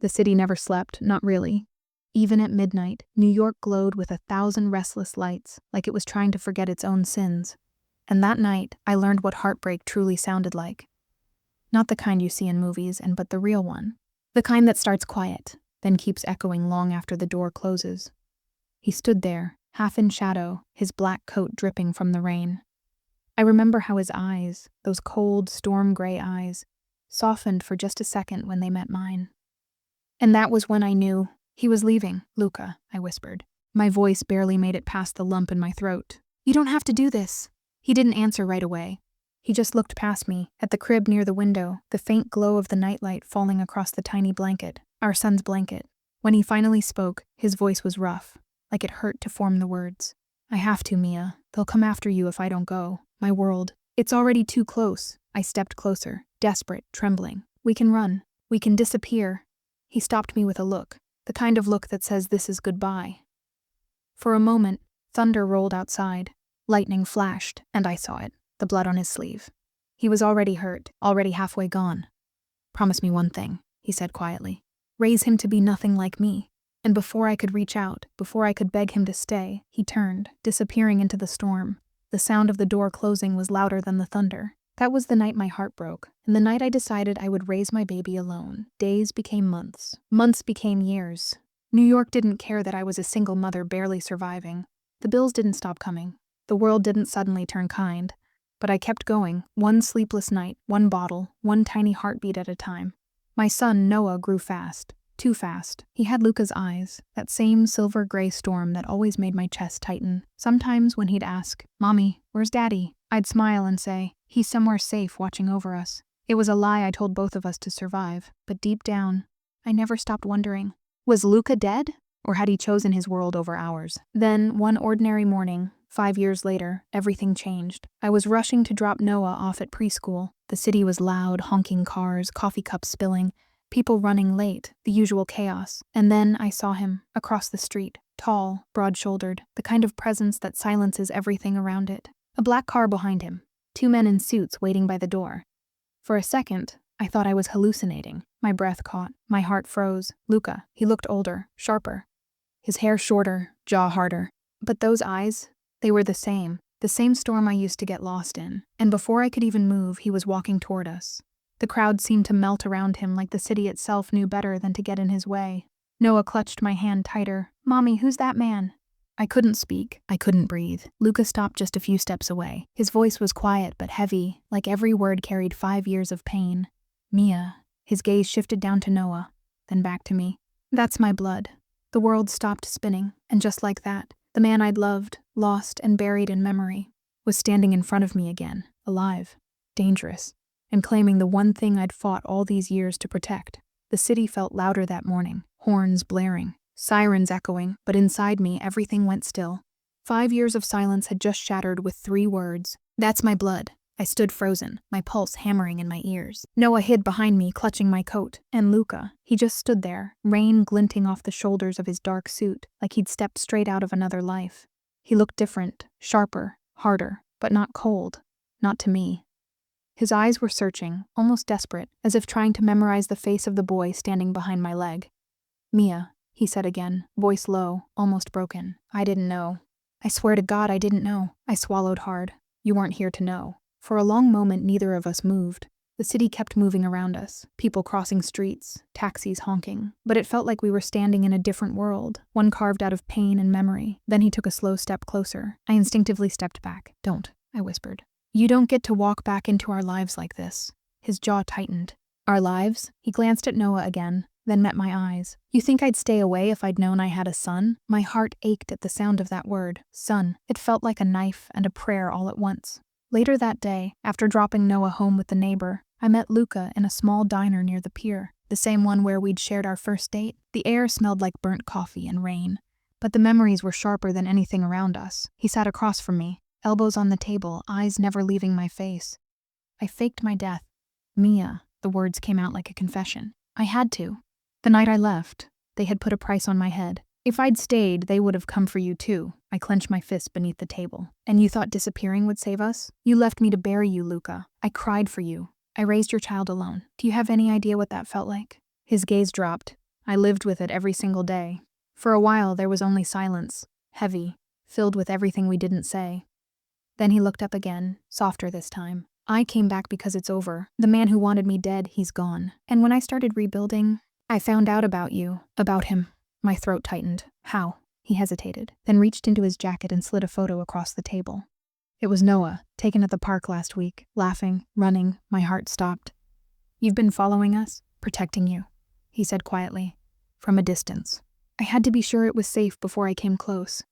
The city never slept, not really. Even at midnight, New York glowed with 1,000 restless lights, like it was trying to forget its own sins. And that night, I learned what heartbreak truly sounded like. Not the kind you see in movies, but the real one. The kind that starts quiet, then keeps echoing long after the door closes. He stood there, half in shadow, his black coat dripping from the rain. I remember how his eyes, those cold, storm-gray eyes, softened for just a second when they met mine. And that was when I knew he was leaving. "Luca," I whispered. My voice barely made it past the lump in my throat. "You don't have to do this." He didn't answer right away. He just looked past me, at the crib near the window, the faint glow of the nightlight falling across the tiny blanket, our son's blanket. When he finally spoke, his voice was rough, like it hurt to form the words. "I have to, Mia. They'll come after you if I don't go. My world. It's already too close." I stepped closer, desperate, trembling. "We can run. We can disappear." He stopped me with a look, the kind of look that says this is goodbye. For a moment, thunder rolled outside. Lightning flashed, and I saw it, the blood on his sleeve. He was already hurt, already halfway gone. "Promise me one thing," he said quietly. "Raise him to be nothing like me." And before I could reach out, before I could beg him to stay, he turned, disappearing into the storm. The sound of the door closing was louder than the thunder. That was the night my heart broke, and the night I decided I would raise my baby alone. Days became months. Months became years. New York didn't care that I was a single mother barely surviving. The bills didn't stop coming. The world didn't suddenly turn kind. But I kept going, one sleepless night, one bottle, one tiny heartbeat at a time. My son, Noah, grew fast. Too fast. He had Luca's eyes, that same silver-gray storm that always made my chest tighten. Sometimes when he'd ask, "Mommy, where's Daddy?" I'd smile and say, "He's somewhere safe watching over us." It was a lie I told both of us to survive, but deep down, I never stopped wondering. Was Luca dead? Or had he chosen his world over ours? Then, one ordinary morning, 5 years later, everything changed. I was rushing to drop Noah off at preschool. The city was loud, honking cars, coffee cups spilling, people running late, the usual chaos. And then I saw him, across the street, tall, broad-shouldered, the kind of presence that silences everything around it. A black car behind him, 2 men in suits waiting by the door. For a second, I thought I was hallucinating. My breath caught, my heart froze. Luca, he looked older, sharper. His hair shorter, jaw harder. But those eyes, they were the same storm I used to get lost in. And before I could even move, he was walking toward us. The crowd seemed to melt around him like the city itself knew better than to get in his way. Noah clutched my hand tighter. "Mommy, who's that man?" I couldn't speak. I couldn't breathe. Luca stopped just a few steps away. His voice was quiet but heavy, like every word carried 5 years of pain. "Mia." His gaze shifted down to Noah, then back to me. "That's my blood." The world stopped spinning, and just like that, the man I'd loved, lost, and buried in memory, was standing in front of me again, alive, dangerous, and claiming the one thing I'd fought all these years to protect. The city felt louder that morning, horns blaring, sirens echoing, but inside me everything went still. 5 years of silence had just shattered with 3 words. "That's my blood." I stood frozen, my pulse hammering in my ears. Noah hid behind me, clutching my coat. And Luca, he just stood there, rain glinting off the shoulders of his dark suit, like he'd stepped straight out of another life. He looked different, sharper, harder, but not cold. Not to me. His eyes were searching, almost desperate, as if trying to memorize the face of the boy standing behind my leg. "Mia," he said again, voice low, almost broken. "I didn't know. I swear to God I didn't know." I swallowed hard. "You weren't here to know." For a long moment neither of us moved. The city kept moving around us, people crossing streets, taxis honking. But it felt like we were standing in a different world, one carved out of pain and memory. Then he took a slow step closer. I instinctively stepped back. "Don't," I whispered. "You don't get to walk back into our lives like this." His jaw tightened. "Our lives?" He glanced at Noah again, then met my eyes. "You think I'd stay away if I'd known I had a son?" My heart ached at the sound of that word, son. It felt like a knife and a prayer all at once. Later that day, after dropping Noah home with the neighbor, I met Luca in a small diner near the pier, the same one where we'd shared our first date. The air smelled like burnt coffee and rain, but the memories were sharper than anything around us. He sat across from me, elbows on the table, eyes never leaving my face. I faked my death. "Mia," the words came out like a confession. I had to. The night I left, they had put a price on my head. If I'd stayed, they would have come for you too. I clenched my fist beneath the table. "And you thought disappearing would save us? You left me to bury you, Luca. I cried for you. I raised your child alone. Do you have any idea what that felt like?" His gaze dropped. I lived with it every single day. For a while, there was only silence, heavy, filled with everything we didn't say. Then he looked up again, softer this time. I came back because it's over. The man who wanted me dead, he's gone. And when I started rebuilding, I found out about you, about him. My throat tightened. How? He hesitated, then reached into his jacket and slid a photo across the table. It was Noah, taken at the park last week, laughing, running. My heart stopped. You've been following us, protecting you, he said quietly, from a distance. I had to be sure it was safe before I came close.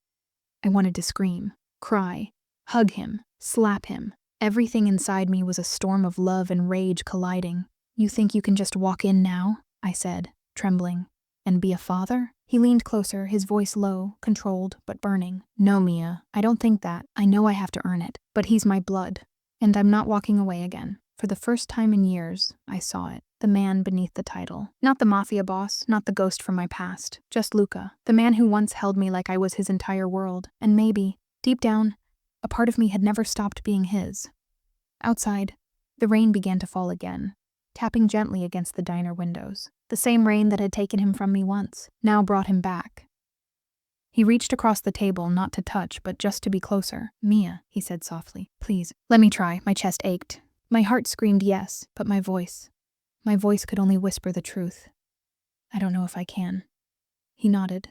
I wanted to scream, cry, hug him, slap him. Everything inside me was a storm of love and rage colliding. You think you can just walk in now? I said, trembling. And be a father? He leaned closer, his voice low, controlled, but burning. No, Mia, I don't think that. I know I have to earn it. But he's my blood. And I'm not walking away again. For the first time in years, I saw it. The man beneath the title. Not the Mafia boss, not the ghost from my past. Just Luca. The man who once held me like I was his entire world. And maybe, deep down, a part of me had never stopped being his. Outside, the rain began to fall again, tapping gently against the diner windows. The same rain that had taken him from me once, now brought him back. He reached across the table, not to touch, but just to be closer. Mia, he said softly, please, let me try. My chest ached. My heart screamed yes, but my voice could only whisper the truth. I don't know if I can. He nodded,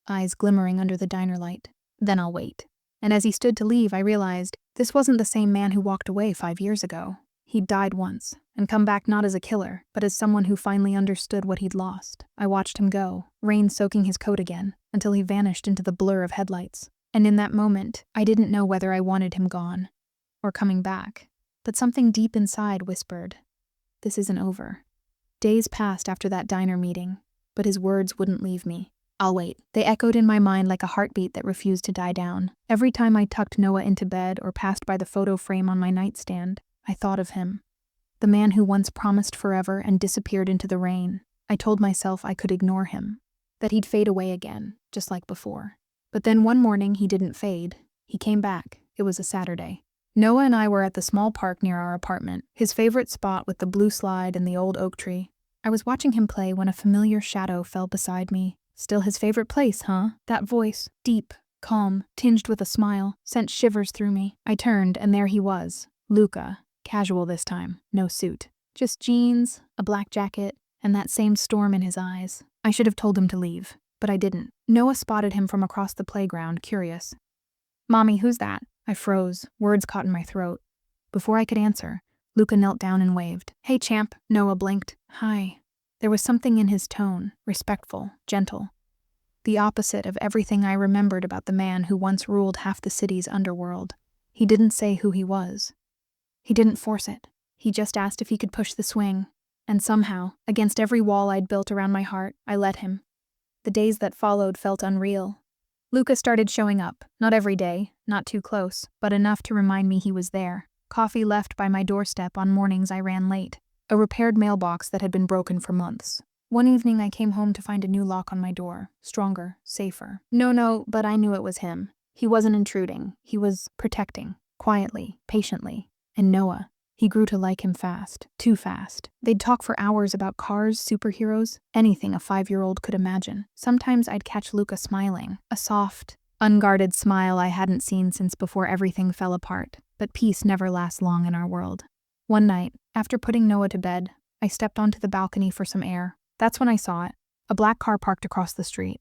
eyes glimmering under the diner light. Then I'll wait. And as he stood to leave, I realized this wasn't the same man who walked away 5 years ago. He'd died once, and come back not as a killer, but as someone who finally understood what he'd lost. I watched him go, rain soaking his coat again, until he vanished into the blur of headlights. And in that moment, I didn't know whether I wanted him gone, or coming back. But something deep inside whispered, this isn't over. Days passed after that diner meeting, but his words wouldn't leave me. I'll wait. They echoed in my mind like a heartbeat that refused to die down. Every time I tucked Noah into bed or passed by the photo frame on my nightstand, I thought of him. The man who once promised forever and disappeared into the rain. I told myself I could ignore him, that he'd fade away again, just like before. But then one morning he didn't fade. He came back. It was a Saturday. Noah and I were at the small park near our apartment, his favorite spot with the blue slide and the old oak tree. I was watching him play when a familiar shadow fell beside me. Still his favorite place, huh? That voice, deep, calm, tinged with a smile, sent shivers through me. I turned, and there he was, Luca, casual this time, no suit. Just jeans, a black jacket, and that same storm in his eyes. I should have told him to leave, but I didn't. Noah spotted him from across the playground, curious. Mommy, who's that? I froze, words caught in my throat. Before I could answer, Luca knelt down and waved. Hey, champ, Noah blinked. Hi. There was something in his tone, respectful, gentle. The opposite of everything I remembered about the man who once ruled half the city's underworld. He didn't say who he was. He didn't force it. He just asked if he could push the swing. And somehow, against every wall I'd built around my heart, I let him. The days that followed felt unreal. Luca started showing up, not every day, not too close, but enough to remind me he was there. Coffee left by my doorstep on mornings I ran late. A repaired mailbox that had been broken for months. One evening I came home to find a new lock on my door, stronger, safer. No, but I knew it was him. He wasn't intruding. He was protecting, quietly, patiently. And Noah, he grew to like him fast, too fast. They'd talk for hours about cars, superheroes, anything a 5-year-old could imagine. Sometimes I'd catch Luca smiling, a soft, unguarded smile I hadn't seen since before everything fell apart. But peace never lasts long in our world. One night, after putting Noah to bed, I stepped onto the balcony for some air. That's when I saw it. A black car parked across the street.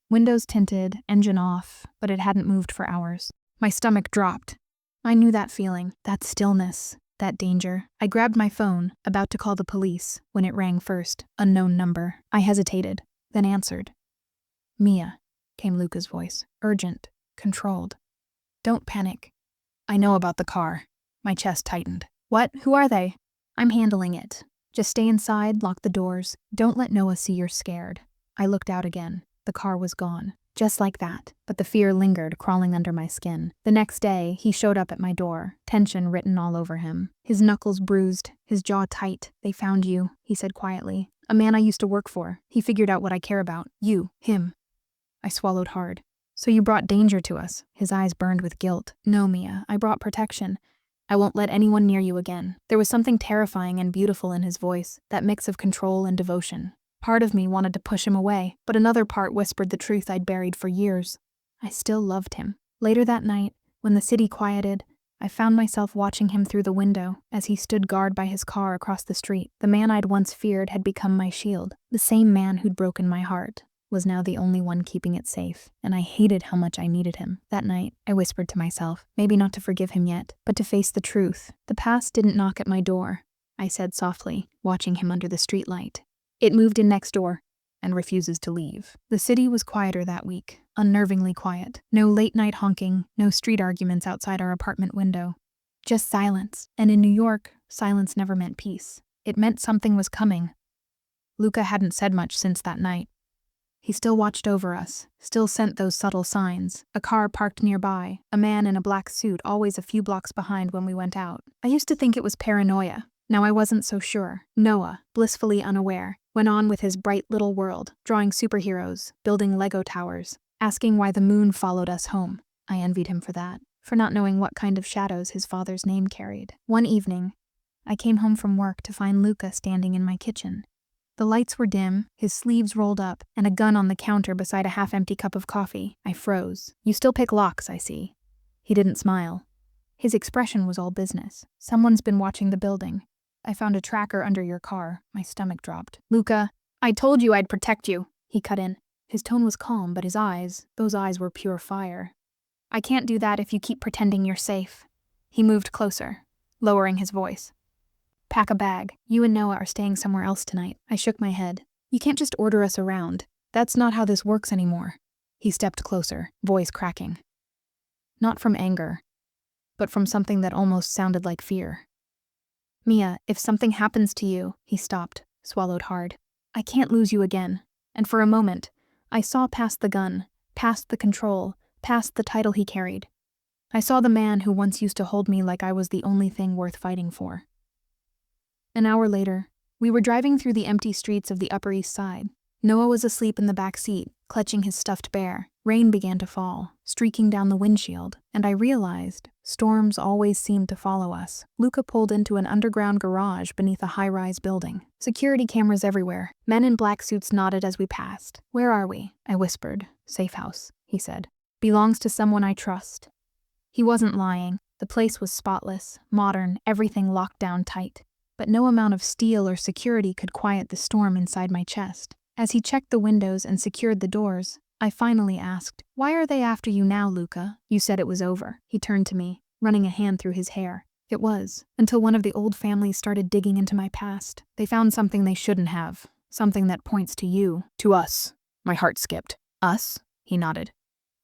Windows tinted, engine off, but it hadn't moved for hours. My stomach dropped. I knew that feeling, that stillness, that danger. I grabbed my phone, about to call the police, when it rang first. Unknown number. I hesitated, then answered. Mia, came Luca's voice. Urgent, controlled. Don't panic. I know about the car. My chest tightened. What? Who are they? I'm handling it. Just stay inside, lock the doors. Don't let Noah see you're scared. I looked out again. The car was gone. Just like that. But the fear lingered, crawling under my skin. The next day, he showed up at my door, tension written all over him. His knuckles bruised, his jaw tight. They found you, he said quietly. A man I used to work for. He figured out what I care about. You, him. I swallowed hard. So you brought danger to us. His eyes burned with guilt. No, Mia, I brought protection. I won't let anyone near you again. There was something terrifying and beautiful in his voice, that mix of control and devotion. Part of me wanted to push him away, but another part whispered the truth I'd buried for years. I still loved him. Later that night, when the city quieted, I found myself watching him through the window as he stood guard by his car across the street. The man I'd once feared had become my shield. The same man who'd broken my heart was now the only one keeping it safe, and I hated how much I needed him. That night, I whispered to myself, maybe not to forgive him yet, but to face the truth. The past didn't knock at my door, I said softly, watching him under the streetlight. It moved in next door and refuses to leave. The city was quieter that week, unnervingly quiet. No late-night honking, no street arguments outside our apartment window. Just silence. And in New York, silence never meant peace. It meant something was coming. Luca hadn't said much since that night. He still watched over us, still sent those subtle signs. A car parked nearby, a man in a black suit always a few blocks behind when we went out. I used to think it was paranoia. Now I wasn't so sure. Noah, blissfully unaware, went on with his bright little world, drawing superheroes, building Lego towers, asking why the moon followed us home. I envied him for that, for not knowing what kind of shadows his father's name carried. One evening, I came home from work to find Luca standing in my kitchen. The lights were dim, his sleeves rolled up, and a gun on the counter beside a half-empty cup of coffee. I froze. You still pick locks, I see. He didn't smile. His expression was all business. Someone's been watching the building. I found a tracker under your car. My stomach dropped. Luca, I told you I'd protect you, he cut in. His tone was calm, but his eyes, those eyes were pure fire. I can't do that if you keep pretending you're safe. He moved closer, lowering his voice. Pack a bag. You and Noah are staying somewhere else tonight. I shook my head. You can't just order us around. That's not how this works anymore. He stepped closer, voice cracking. Not from anger, but from something that almost sounded like fear. Mia, if something happens to you, he stopped, swallowed hard. I can't lose you again. And for a moment, I saw past the gun, past the control, past the title he carried. I saw the man who once used to hold me like I was the only thing worth fighting for. An hour later, we were driving through the empty streets of the Upper East Side. Noah was asleep in the back seat, clutching his stuffed bear. Rain began to fall, streaking down the windshield, and I realized storms always seemed to follow us. Luca pulled into an underground garage beneath a high-rise building. Security cameras everywhere. Men in black suits nodded as we passed. Where are we? I whispered. Safe house, he said. Belongs to someone I trust. He wasn't lying. The place was spotless, modern, everything locked down tight. But no amount of steel or security could quiet the storm inside my chest. As he checked the windows and secured the doors, I finally asked, Why are they after you now, Luca? You said it was over. He turned to me, running a hand through his hair. It was, until one of the old families started digging into my past. They found something they shouldn't have, something that points to you. To us. My heart skipped. Us? He nodded.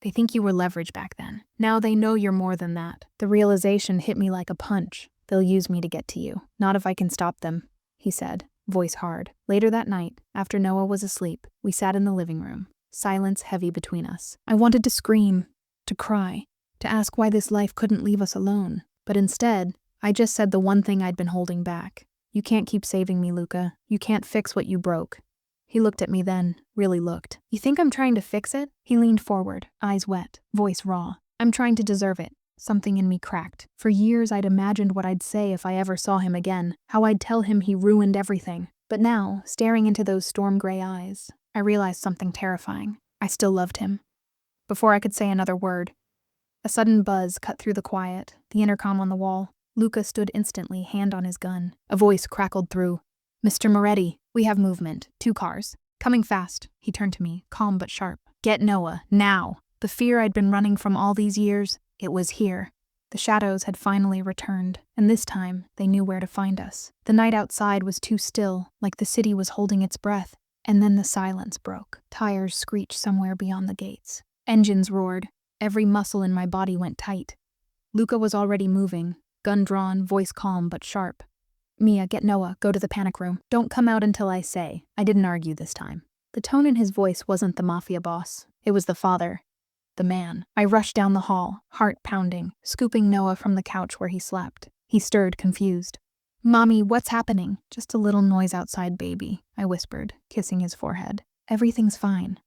They think you were leverage back then. Now they know you're more than that. The realization hit me like a punch. They'll use me to get to you. Not if I can stop them, he said, voice hard. Later that night, after Noah was asleep, we sat in the living room, silence heavy between us. I wanted to scream, to cry, to ask why this life couldn't leave us alone. But instead, I just said the one thing I'd been holding back. You can't keep saving me, Luca. You can't fix what you broke. He looked at me then, really looked. You think I'm trying to fix it? He leaned forward, eyes wet, voice raw. I'm trying to deserve it. Something in me cracked. For years I'd imagined what I'd say if I ever saw him again, how I'd tell him he ruined everything. But now, staring into those storm-gray eyes, I realized something terrifying. I still loved him. Before I could say another word, a sudden buzz cut through the quiet, the intercom on the wall. Luca stood instantly, hand on his gun. A voice crackled through. Mr. Moretti, we have movement. 2 cars. Coming fast. He turned to me, calm but sharp. Get Noah, now. The fear I'd been running from all these years, it was here. The shadows had finally returned, and this time they knew where to find us. The night outside was too still, like the city was holding its breath, and then the silence broke. Tires screeched somewhere beyond the gates. Engines roared. Every muscle in my body went tight. Luca was already moving, gun drawn, voice calm but sharp. Mia, get Noah, go to the panic room. Don't come out until I say. I didn't argue this time. The tone in his voice wasn't the Mafia boss. It was the father. The man. I rushed down the hall, heart pounding, scooping Noah from the couch where he slept. He stirred, confused. Mommy, what's happening? Just a little noise outside, baby, I whispered, kissing his forehead. Everything's fine.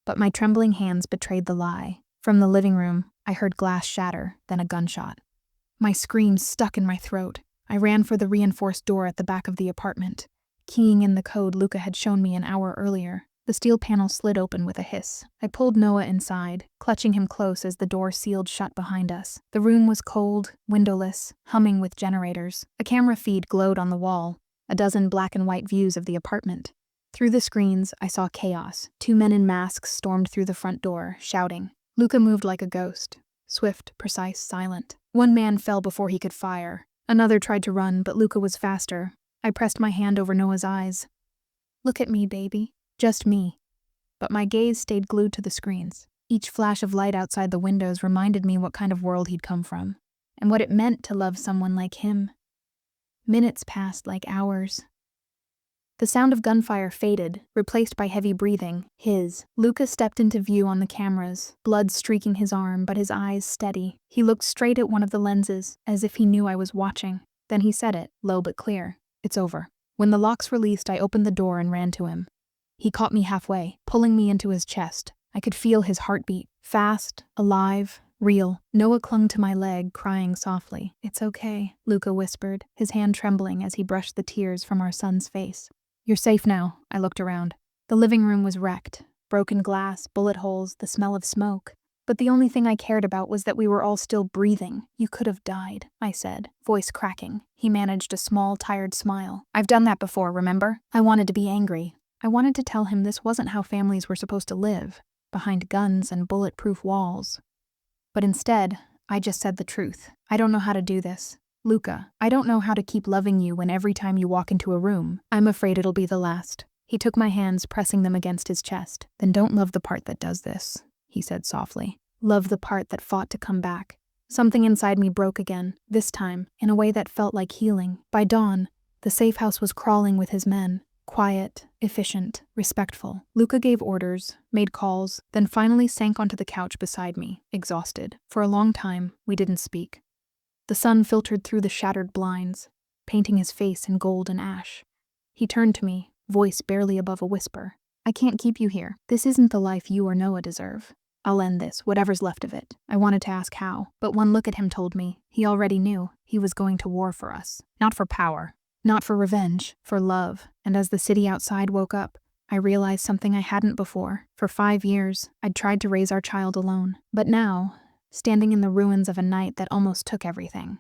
But my trembling hands betrayed the lie. From the living room, I heard glass shatter, then a gunshot. My screams stuck in my throat. I ran for the reinforced door at the back of the apartment. keying in the code Luca had shown me an hour earlier. The steel panel slid open with a hiss. I pulled Noah inside, clutching him close as the door sealed shut behind us. The room was cold, windowless, humming with generators. A camera feed glowed on the wall, a dozen black and white views of the apartment. Through the screens, I saw chaos. 2 men in masks stormed through the front door, shouting. Luca moved like a ghost. Swift, precise, silent. One man fell before he could fire. Another tried to run, but Luca was faster. I pressed my hand over Noah's eyes. "Look at me, baby." Just me. But my gaze stayed glued to the screens. Each flash of light outside the windows reminded me what kind of world he'd come from, and what it meant to love someone like him. Minutes passed like hours. The sound of gunfire faded, replaced by heavy breathing. Luca stepped into view on the cameras, blood streaking his arm, but his eyes steady. He looked straight at one of the lenses, as if he knew I was watching. Then he said it, low but clear. "It's over." When the locks released, I opened the door and ran to him. He caught me halfway, pulling me into his chest. I could feel his heartbeat. Fast, alive, real. Noah clung to my leg, crying softly. "It's okay," Luca whispered, his hand trembling as he brushed the tears from our son's face. "You're safe now." I looked around. The living room was wrecked. Broken glass, bullet holes, the smell of smoke. But the only thing I cared about was that we were all still breathing. "You could have died," I said, voice cracking. He managed a small, tired smile. "I've done that before, remember?" I wanted to be angry. I wanted to tell him this wasn't how families were supposed to live, behind guns and bulletproof walls. But instead, I just said the truth. "I don't know how to do this. Luca, I don't know how to keep loving you when every time you walk into a room, I'm afraid it'll be the last." He took my hands, pressing them against his chest. "Then don't love the part that does this," he said softly. "Love the part that fought to come back." Something inside me broke again, this time, in a way that felt like healing. By dawn, the safe house was crawling with his men. Quiet, efficient, respectful. Luca gave orders, made calls, then finally sank onto the couch beside me, exhausted. For a long time, we didn't speak. The sun filtered through the shattered blinds, painting his face in gold and ash. He turned to me, voice barely above a whisper. "I can't keep you here. This isn't the life you or Noah deserve. I'll end this, whatever's left of it." I wanted to ask how, but one look at him told me he already knew. He was going to war for us. Not for power. Not for revenge, for love. And as the city outside woke up, I realized something I hadn't before. For 5 years, I'd tried to raise our child alone. But now, standing in the ruins of a night that almost took everything,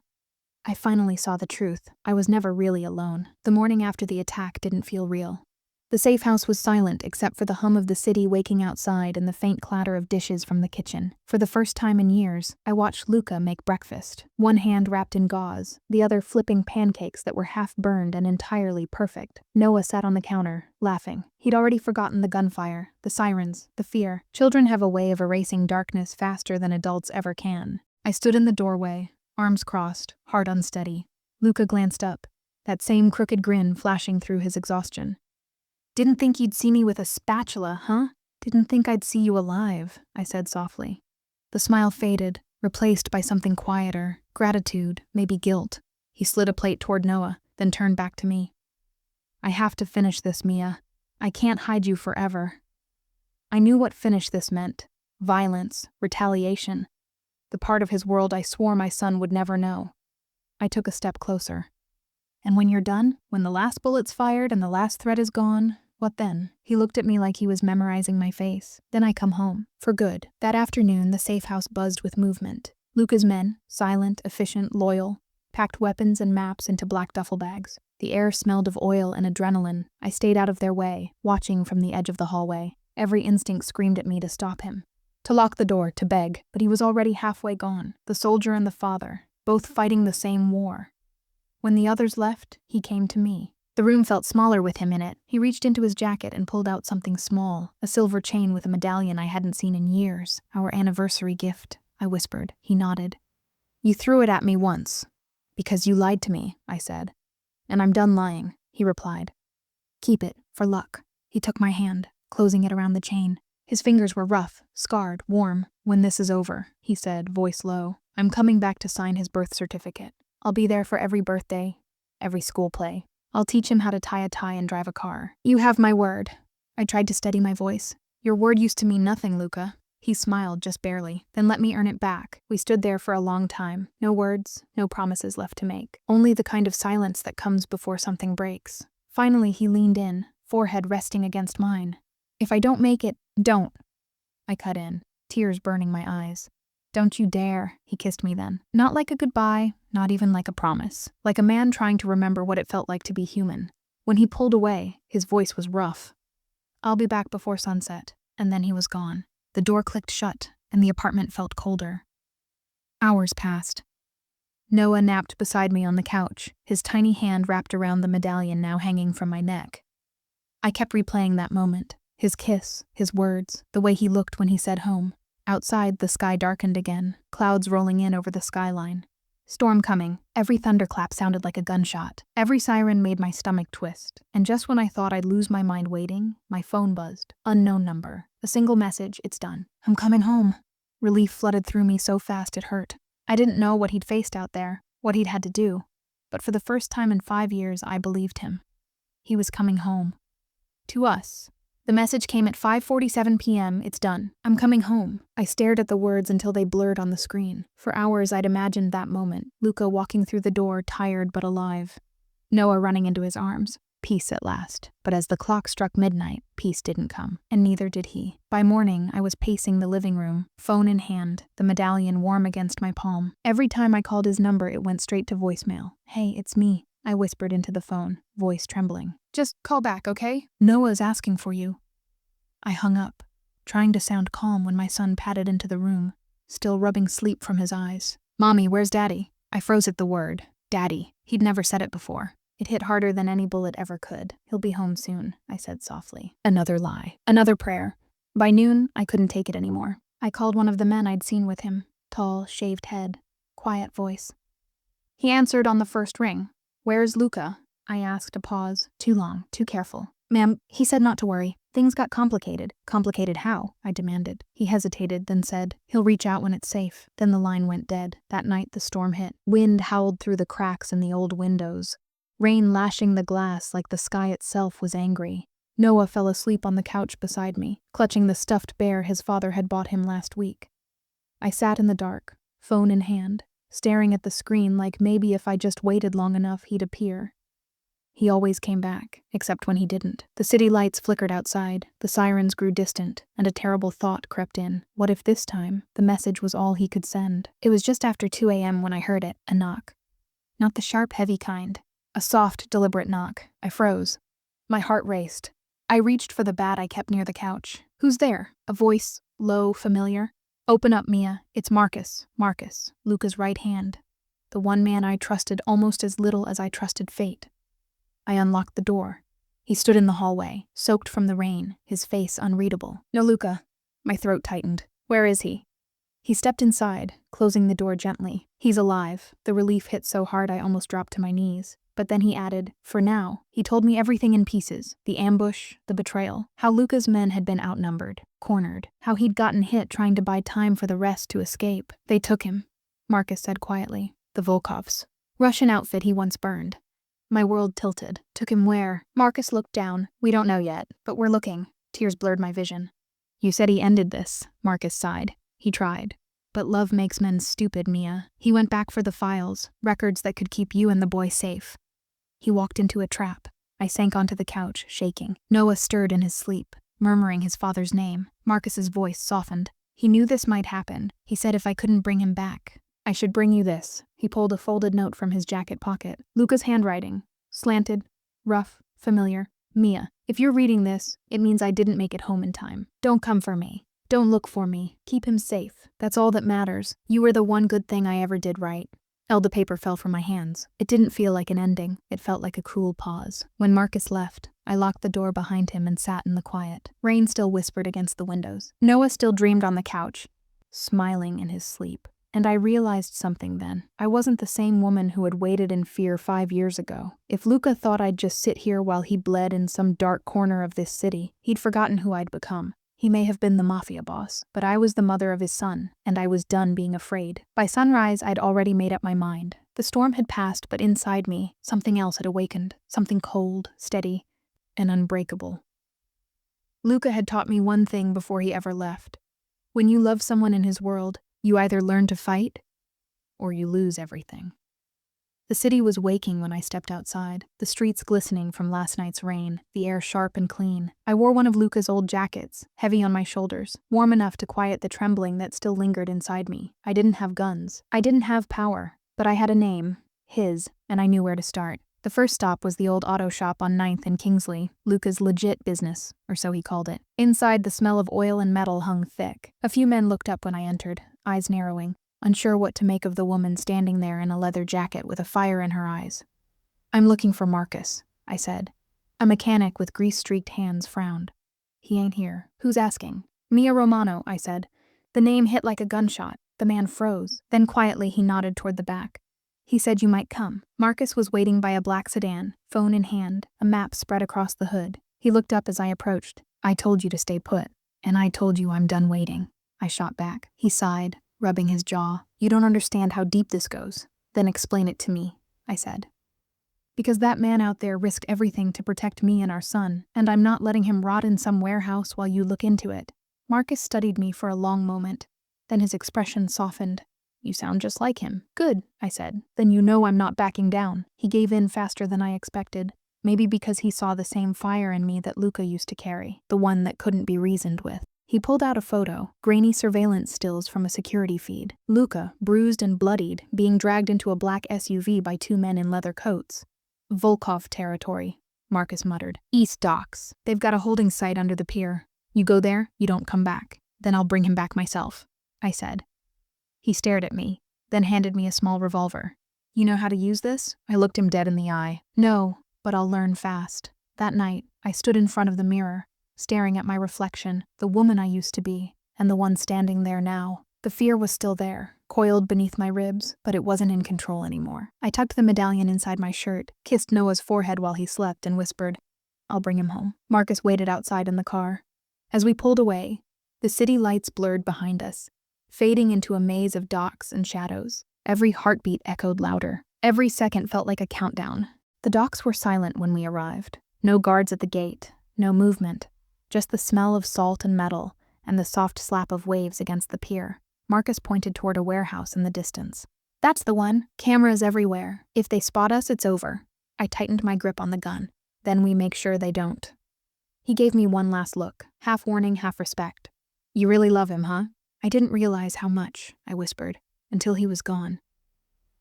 I finally saw the truth. I was never really alone. The morning after the attack didn't feel real. The safe house was silent except for the hum of the city waking outside and the faint clatter of dishes from the kitchen. For the first time in years, I watched Luca make breakfast, one hand wrapped in gauze, the other flipping pancakes that were half burned and entirely perfect. Noah sat on the counter, laughing. He'd already forgotten the gunfire, the sirens, the fear. Children have a way of erasing darkness faster than adults ever can. I stood in the doorway, arms crossed, heart unsteady. Luca glanced up, that same crooked grin flashing through his exhaustion. "Didn't think you'd see me with a spatula, huh?" "Didn't think I'd see you alive," I said softly. The smile faded, replaced by something quieter, gratitude, maybe guilt. He slid a plate toward Noah, then turned back to me. "I have to finish this, Mia. I can't hide you forever." I knew what finish this meant. Violence, retaliation. The part of his world I swore my son would never know. I took a step closer. "And when you're done, when the last bullet's fired and the last threat is gone, what then?" He looked at me like he was memorizing my face. "Then I come home. For good." That afternoon, the safe house buzzed with movement. Luca's men, silent, efficient, loyal, packed weapons and maps into black duffel bags. The air smelled of oil and adrenaline. I stayed out of their way, watching from the edge of the hallway. Every instinct screamed at me to stop him, to lock the door, to beg, but he was already halfway gone. The soldier and the father, both fighting the same war. When the others left, he came to me. The room felt smaller with him in it. He reached into his jacket and pulled out something small, a silver chain with a medallion I hadn't seen in years. "Our anniversary gift," I whispered. He nodded. "You threw it at me once. Because you lied to me," I said. "And I'm done lying," he replied. "Keep it, for luck." He took my hand, closing it around the chain. His fingers were rough, scarred, warm. "When this is over," he said, voice low, "I'm coming back to sign his birth certificate. I'll be there for every birthday, every school play. I'll teach him how to tie a tie and drive a car. You have my word." I tried to steady my voice. "Your word used to mean nothing, Luca." He smiled, just barely. "Then let me earn it back." We stood there for a long time. No words, no promises left to make. Only the kind of silence that comes before something breaks. Finally, he leaned in, forehead resting against mine. If I don't make it, don't. I cut in, tears burning my eyes. Don't you dare, he kissed me then. Not like a goodbye, not even like a promise. Like a man trying to remember what it felt like to be human. When he pulled away, his voice was rough. I'll be back before sunset. And then he was gone. The door clicked shut, and the apartment felt colder. Hours passed. Noah napped beside me on the couch, his tiny hand wrapped around the medallion now hanging from my neck. I kept replaying that moment. His kiss, his words, the way he looked when he said home. Outside, the sky darkened again, clouds rolling in over the skyline. Storm coming. Every thunderclap sounded like a gunshot. Every siren made my stomach twist. And just when I thought I'd lose my mind waiting, my phone buzzed. Unknown number. A single message, it's done. I'm coming home. Relief flooded through me so fast it hurt. I didn't know what he'd faced out there, what he'd had to do. But for the first time in 5 years, I believed him. He was coming home. To us. The message came at 5:47 p.m. It's done. I'm coming home. I stared at the words until they blurred on the screen. For hours I'd imagined that moment. Luca walking through the door, tired but alive. Noah running into his arms. Peace at last. But as the clock struck midnight, peace didn't come. And neither did he. By morning, I was pacing the living room, phone in hand, the medallion warm against my palm. Every time I called his number, it went straight to voicemail. Hey, it's me. I whispered into the phone, voice trembling. Just call back, okay? Noah's asking for you. I hung up, trying to sound calm when my son padded into the room, still rubbing sleep from his eyes. Mommy, where's Daddy? I froze at the word. Daddy. He'd never said it before. It hit harder than any bullet ever could. He'll be home soon, I said softly. Another lie. Another prayer. By noon, I couldn't take it anymore. I called one of the men I'd seen with him. Tall, shaved head, quiet voice. He answered on the first ring. Where's Luca? I asked a pause. Too long, too careful. Ma'am, he said not to worry. Things got complicated. Complicated how? I demanded. He hesitated, then said, he'll reach out when it's safe. Then the line went dead. That night the storm hit. Wind howled through the cracks in the old windows. Rain lashing the glass like the sky itself was angry. Noah fell asleep on the couch beside me, clutching the stuffed bear his father had bought him last week. I sat in the dark, phone in hand, staring at the screen like maybe if I just waited long enough he'd appear. He always came back, except when he didn't. The city lights flickered outside, the sirens grew distant, and a terrible thought crept in. What if this time, the message was all he could send? It was just after 2 a.m. when I heard it, a knock. Not the sharp, heavy kind. A soft, deliberate knock. I froze. My heart raced. I reached for the bat I kept near the couch. Who's there? A voice, low, familiar. Open up, Mia. It's Marcus. Marcus, Luca's right hand. The one man I trusted almost as little as I trusted fate. I unlocked the door. He stood in the hallway, soaked from the rain, his face unreadable. No, Luca. My throat tightened. Where is he? He stepped inside, closing the door gently. He's alive. The relief hit so hard I almost dropped to my knees. But then he added, for now. He told me everything in pieces. The ambush, the betrayal, how Luca's men had been outnumbered, cornered, how he'd gotten hit trying to buy time for the rest to escape. They took him, Marcus said quietly. The Volkovs. Russian outfit he once burned. My world tilted. Took him where? Marcus looked down. We don't know yet, but we're looking. Tears blurred my vision. You said he ended this, Marcus sighed. He tried. But love makes men stupid, Mia. He went back for the files, records that could keep you and the boy safe. He walked into a trap. I sank onto the couch, shaking. Noah stirred in his sleep, murmuring his father's name. Marcus's voice softened. He knew this might happen. He said if I couldn't bring him back, I should bring you this. He pulled a folded note from his jacket pocket. Luca's handwriting. Slanted, rough, familiar. Mia, if you're reading this, it means I didn't make it home in time. Don't come for me. Don't look for me. Keep him safe. That's all that matters. You were the one good thing I ever did right. The paper fell from my hands. It didn't feel like an ending. It felt like a cruel pause. When Marcus left, I locked the door behind him and sat in the quiet. Rain still whispered against the windows. Noah still dreamed on the couch, smiling in his sleep. And I realized something then. I wasn't the same woman who had waited in fear 5 years ago. If Luca thought I'd just sit here while he bled in some dark corner of this city, he'd forgotten who I'd become. He may have been the Mafia boss, but I was the mother of his son, and I was done being afraid. By sunrise, I'd already made up my mind. The storm had passed, but inside me, something else had awakened. Something cold, steady, and unbreakable. Luca had taught me one thing before he ever left. When you love someone in his world, you either learn to fight, or you lose everything. The city was waking when I stepped outside, the streets glistening from last night's rain, the air sharp and clean. I wore one of Luca's old jackets, heavy on my shoulders, warm enough to quiet the trembling that still lingered inside me. I didn't have guns. I didn't have power, but I had a name, his, and I knew where to start. The first stop was the old auto shop on 9th and Kingsley, Luca's legit business, or so he called it. Inside, the smell of oil and metal hung thick. A few men looked up when I entered, eyes narrowing, unsure what to make of the woman standing there in a leather jacket with a fire in her eyes. "I'm looking for Marcus," I said. A mechanic with grease-streaked hands frowned. "He ain't here. Who's asking?" "Mia Romano," I said. The name hit like a gunshot. The man froze. Then quietly he nodded toward the back. "He said you might come." Marcus was waiting by a black sedan, phone in hand, a map spread across the hood. He looked up as I approached. "I told you to stay put, and I told you I'm done waiting," I shot back. He sighed, rubbing his jaw. "You don't understand how deep this goes." "Then explain it to me," I said. "Because that man out there risked everything to protect me and our son, and I'm not letting him rot in some warehouse while you look into it." Marcus studied me for a long moment. Then his expression softened. "You sound just like him." "Good," I said. "Then you know I'm not backing down." He gave in faster than I expected. Maybe because he saw the same fire in me that Luca used to carry, the one that couldn't be reasoned with. He pulled out a photo, grainy surveillance stills from a security feed. Luca, bruised and bloodied, being dragged into a black SUV by two men in leather coats. "Volkov territory," Marcus muttered. "East Docks. They've got a holding site under the pier. You go there, you don't come back. Then I'll bring him back myself," I said. He stared at me, then handed me a small revolver. "You know how to use this?" I looked him dead in the eye. "No, but I'll learn fast." That night, I stood in front of the mirror, staring at my reflection, the woman I used to be, and the one standing there now. The fear was still there, coiled beneath my ribs, but it wasn't in control anymore. I tucked the medallion inside my shirt, kissed Noah's forehead while he slept, and whispered, "I'll bring him home." Marcus waited outside in the car. As we pulled away, the city lights blurred behind us, fading into a maze of docks and shadows. Every heartbeat echoed louder. Every second felt like a countdown. The docks were silent when we arrived. No guards at the gate, no movement, just the smell of salt and metal and the soft slap of waves against the pier. Marcus pointed toward a warehouse in the distance. "That's the one. Cameras everywhere. If they spot us, it's over." I tightened my grip on the gun. "Then we make sure they don't." He gave me one last look, half warning, half respect. "You really love him, huh?" "I didn't realize how much," I whispered, until he was gone.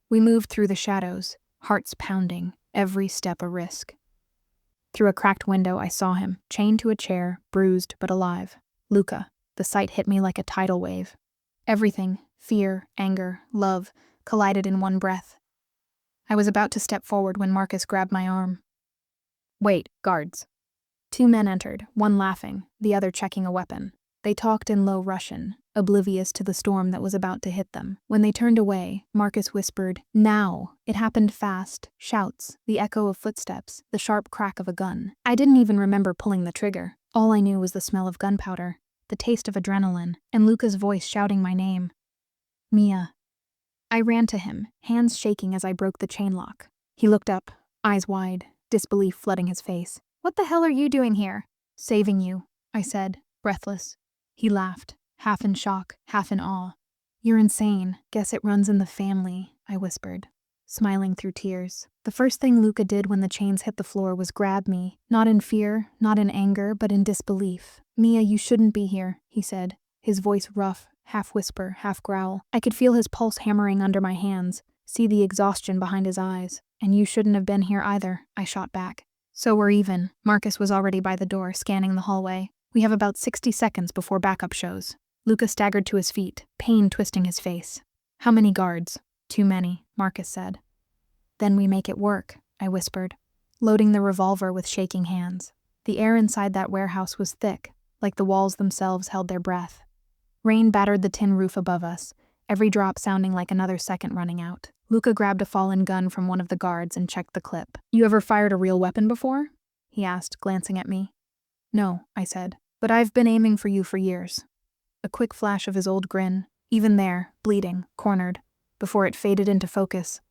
We moved through the shadows, hearts pounding, every step a risk. Through a cracked window, I saw him, chained to a chair, bruised but alive. Luca. The sight hit me like a tidal wave. Everything, fear, anger, love, collided in one breath. I was about to step forward when Marcus grabbed my arm. "Wait, guards." Two men entered, one laughing, the other checking a weapon. They talked in low Russian, oblivious to the storm that was about to hit them. When they turned away, Marcus whispered, "Now!" It happened fast. Shouts, the echo of footsteps, the sharp crack of a gun. I didn't even remember pulling the trigger. All I knew was the smell of gunpowder, the taste of adrenaline, and Luca's voice shouting my name. "Mia." I ran to him, hands shaking as I broke the chain lock. He looked up, eyes wide, disbelief flooding his face. "What the hell are you doing here?" "Saving you," I said, breathless. He laughed, half in shock, half in awe. "You're insane. Guess it runs in the family," I whispered, smiling through tears. The first thing Luca did when the chains hit the floor was grab me, not in fear, not in anger, but in disbelief. "Mia, you shouldn't be here," he said, his voice rough, half whisper, half growl. I could feel his pulse hammering under my hands, see the exhaustion behind his eyes. "And you shouldn't have been here either," I shot back. "So we're even." Marcus was already by the door, scanning the hallway. "We have about 60 seconds before backup shows." Luca staggered to his feet, pain twisting his face. "How many guards?" "Too many," Marcus said. "Then we make it work," I whispered, loading the revolver with shaking hands. The air inside that warehouse was thick, like the walls themselves held their breath. Rain battered the tin roof above us, every drop sounding like another second running out. Luca grabbed a fallen gun from one of the guards and checked the clip. "You ever fired a real weapon before?" he asked, glancing at me. "No," I said, "but I've been aiming for you for years." A quick flash of his old grin, even there, bleeding, cornered, before it faded into focus.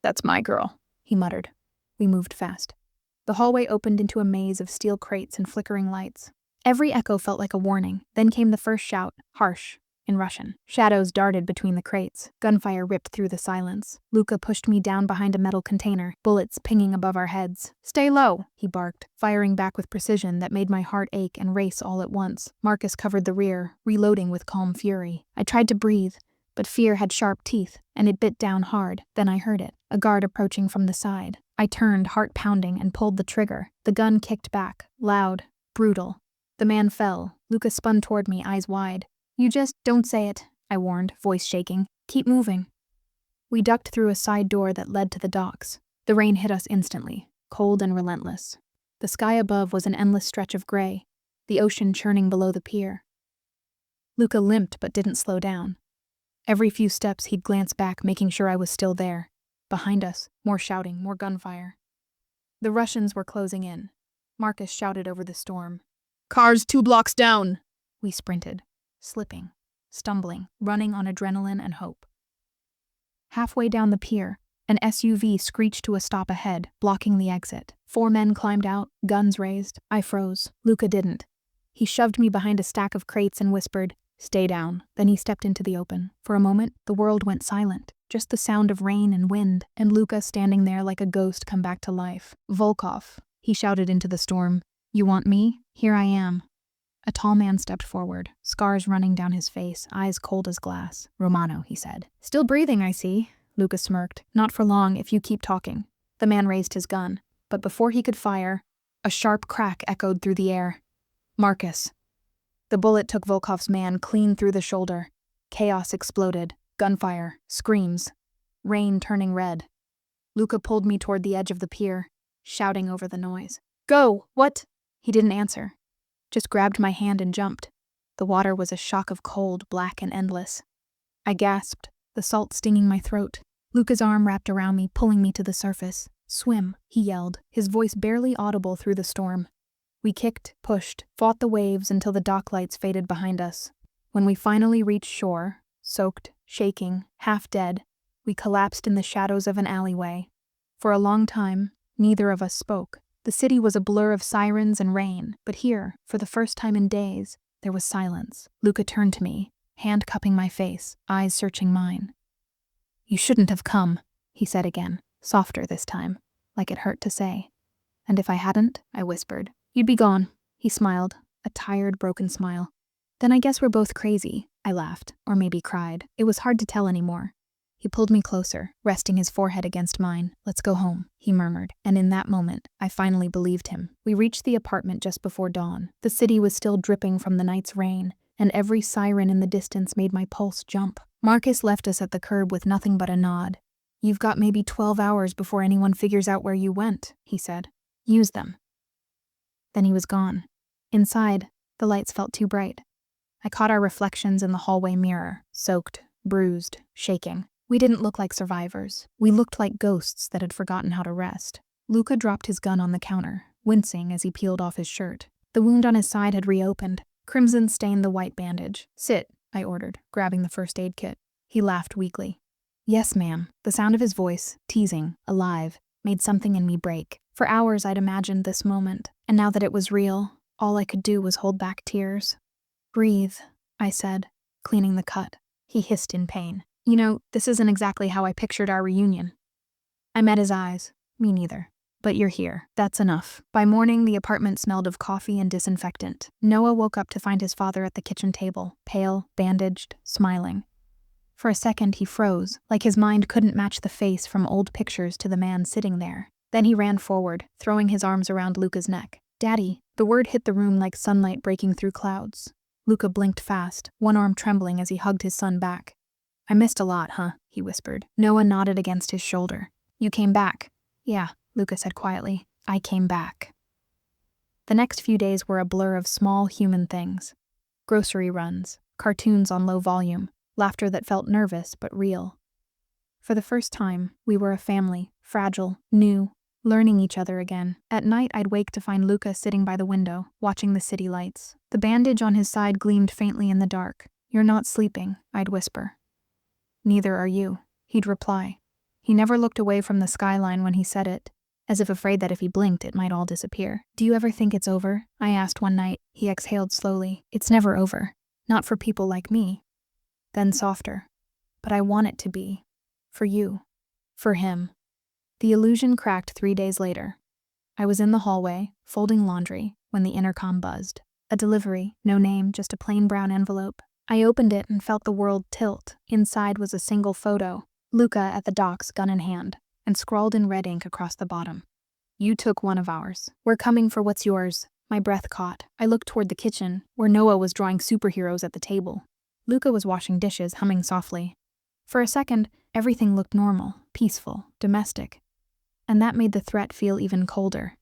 "That's my girl," he muttered. We moved fast. The hallway opened into a maze of steel crates and flickering lights. Every echo felt like a warning. Then came the first shout, harsh, in Russian. Shadows darted between the crates. Gunfire ripped through the silence. Luca pushed me down behind a metal container, bullets pinging above our heads. "Stay low," he barked, firing back with precision that made my heart ache and race all at once. Marcus covered the rear, reloading with calm fury. I tried to breathe, but fear had sharp teeth, and it bit down hard. Then I heard it, a guard approaching from the side. I turned, heart pounding, and pulled the trigger. The gun kicked back, loud, brutal. The man fell. Luca spun toward me, eyes wide. "You just don't say it," I warned, voice shaking. "Keep moving." We ducked through a side door that led to the docks. The rain hit us instantly, cold and relentless. The sky above was an endless stretch of gray, the ocean churning below the pier. Luca limped but didn't slow down. Every few steps he'd glance back, making sure I was still there. Behind us, more shouting, more gunfire. The Russians were closing in. Marcus shouted over the storm. "Cars 2 blocks down!" We sprinted, slipping, stumbling, running on adrenaline and hope. Halfway down the pier, an SUV screeched to a stop ahead, blocking the exit. 4 men climbed out, guns raised. I froze. Luca didn't. He shoved me behind a stack of crates and whispered, "Stay down." Then he stepped into the open. For a moment, the world went silent. Just the sound of rain and wind, and Luca standing there like a ghost come back to life. "Volkov," he shouted into the storm. "You want me? Here I am." A tall man stepped forward, scars running down his face, eyes cold as glass. "Romano," he said. "Still breathing, I see." Luca smirked. "Not for long, if you keep talking." The man raised his gun, but before he could fire, a sharp crack echoed through the air. Marcus. The bullet took Volkov's man clean through the shoulder. Chaos exploded. Gunfire, screams, rain turning red. Luca pulled me toward the edge of the pier, shouting over the noise. "Go! What?" He didn't answer, just grabbed my hand and jumped. The water was a shock of cold, black and endless. I gasped, the salt stinging my throat. Luca's arm wrapped around me, pulling me to the surface. "Swim," he yelled, his voice barely audible through the storm. We kicked, pushed, fought the waves until the dock lights faded behind us. When we finally reached shore, soaked, shaking, half dead, we collapsed in the shadows of an alleyway. For a long time, neither of us spoke. The city was a blur of sirens and rain, but here, for the first time in days, there was silence. Luca turned to me, hand cupping my face, eyes searching mine. "You shouldn't have come," he said again, softer this time, like it hurt to say. "And if I hadn't," I whispered, "you'd be gone." He smiled, a tired, broken smile. "Then I guess we're both crazy," I laughed, or maybe cried. It was hard to tell anymore. He pulled me closer, resting his forehead against mine. "Let's go home," he murmured, and in that moment, I finally believed him. We reached the apartment just before dawn. The city was still dripping from the night's rain, and every siren in the distance made my pulse jump. Marcus left us at the curb with nothing but a nod. "You've got maybe 12 hours before anyone figures out where you went," he said. "Use them." Then he was gone. Inside, the lights felt too bright. I caught our reflections in the hallway mirror, soaked, bruised, shaking. We didn't look like survivors. We looked like ghosts that had forgotten how to rest. Luca dropped his gun on the counter, wincing as he peeled off his shirt. The wound on his side had reopened. Crimson stained the white bandage. "Sit," I ordered, grabbing the first aid kit. He laughed weakly. "Yes, ma'am." The sound of his voice, teasing, alive, made something in me break. For hours I'd imagined this moment, and now that it was real, all I could do was hold back tears. "Breathe," I said, cleaning the cut. He hissed in pain. "You know, this isn't exactly how I pictured our reunion." I met his eyes. "Me neither. But you're here. That's enough." By morning, the apartment smelled of coffee and disinfectant. Noah woke up to find his father at the kitchen table, pale, bandaged, smiling. For a second, he froze, like his mind couldn't match the face from old pictures to the man sitting there. Then he ran forward, throwing his arms around Luca's neck. "Daddy." The word hit the room like sunlight breaking through clouds. Luca blinked fast, one arm trembling as he hugged his son back. "I missed a lot, huh?" he whispered. Noah nodded against his shoulder. "You came back." "Yeah," Luca said quietly. "I came back." The next few days were a blur of small human things. Grocery runs, cartoons on low volume, laughter that felt nervous but real. For the first time, we were a family, fragile, new, learning each other again. At night, I'd wake to find Luca sitting by the window, watching the city lights. The bandage on his side gleamed faintly in the dark. "You're not sleeping," I'd whisper. "Neither are you," he'd reply. He never looked away from the skyline when he said it, as if afraid that if he blinked it might all disappear. "Do you ever think it's over?" I asked one night. He exhaled slowly. "It's never over. Not for people like me." then softer. But I want it to be. For you. For him. The illusion cracked 3 days later. I was in the hallway, folding laundry, when the intercom buzzed. A delivery, no name, just a plain brown envelope. I opened it and felt the world tilt. Inside was a single photo, Luca at the docks, gun in hand, and scrawled in red ink across the bottom. You took one of ours. We're coming for what's yours. My breath caught. I looked toward the kitchen, where Noah was drawing superheroes at the table. Luca was washing dishes, humming softly. For a second, everything looked normal, peaceful, domestic. And that made the threat feel even colder.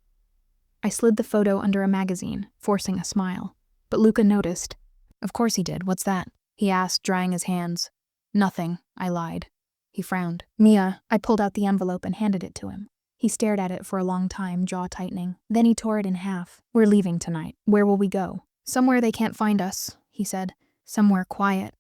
I slid the photo under a magazine, forcing a smile. But Luca noticed. Of course he did. What's that? He asked, drying his hands. Nothing, I lied. He frowned. Mia, I pulled out the envelope and handed it to him. He stared at it for a long time, jaw tightening. Then he tore it in half. We're leaving tonight. Where will we go? Somewhere they can't find us, he said. Somewhere quiet.